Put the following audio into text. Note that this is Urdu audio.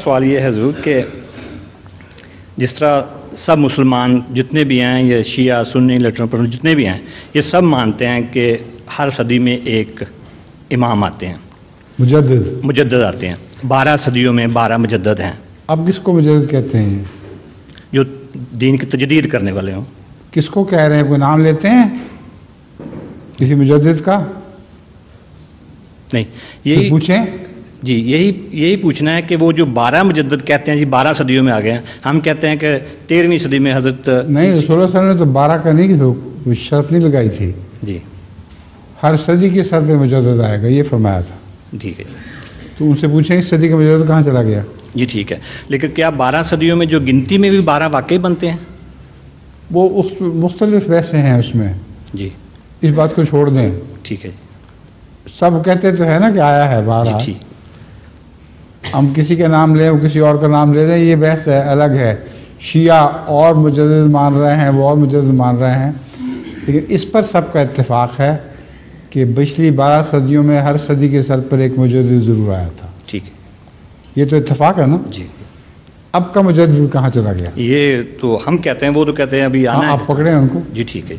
سوال یہ ہے حضور کہ جس طرح سب مسلمان جتنے بھی ہیں، یہ شیعہ سنی لیٹرن جتنے بھی ہیں، یہ سب مانتے ہیں کہ ہر صدی میں ایک امام آتے ہیں، مجدد آتے ہیں. 12 صدیوں میں 12 مجدد ہیں. اب کس کو مجدد کہتے ہیں؟ جو دین کی تجدید کرنے والے ہوں. کس کو کہہ رہے ہیں؟ کوئی نام لیتے ہیں کسی مجدد کا؟ نہیں، یہی پوچھیں. جی یہی پوچھنا ہے کہ وہ جو 12 مجدد کہتے ہیں جی 12 صدیوں میں آ گئے ہیں، ہم کہتے ہیں کہ 13ویں صدی میں حضرت نہیں، رسول اللہ صلی اللہ علیہ وسلم نے تو 12 کا نہیں، کوئی شرط نہیں لگائی تھی. جی ہر صدی کے سر پہ مجدد آئے گا، یہ فرمایا تھا. ٹھیک ہے. تو ان سے پوچھیں اس صدی کا مجدد کہاں چلا گیا؟ جی ٹھیک ہے، لیکن کیا 12 صدیوں میں جو گنتی میں بھی 12 واقعی بنتے ہیں؟ وہ مختلف ویسے ہیں اس میں. جی اس بات کو چھوڑ دیں. ٹھیک ہے. سب کہتے تو ہے نا کہ آیا ہے 12. جی ہم کسی کا نام لیں، وہ کسی اور کا نام لے دیں، یہ بحث ہے، الگ ہے. شیعہ اور مجدد مان رہے ہیں، وہ اور مجدد مان رہے ہیں، لیکن اس پر سب کا اتفاق ہے کہ پچھلی 12 صدیوں میں ہر صدی کے سر پر ایک مجدد ضرور آیا تھا. ٹھیک ہے. یہ تو اتفاق ہے نا. جی. اب کا مجدد کہاں چلا گیا؟ یہ تو ہم کہتے ہیں، وہ تو کہتے ہیں ابھی آنا ہے. آپ پکڑیں ان کو. جی ٹھیک ہے.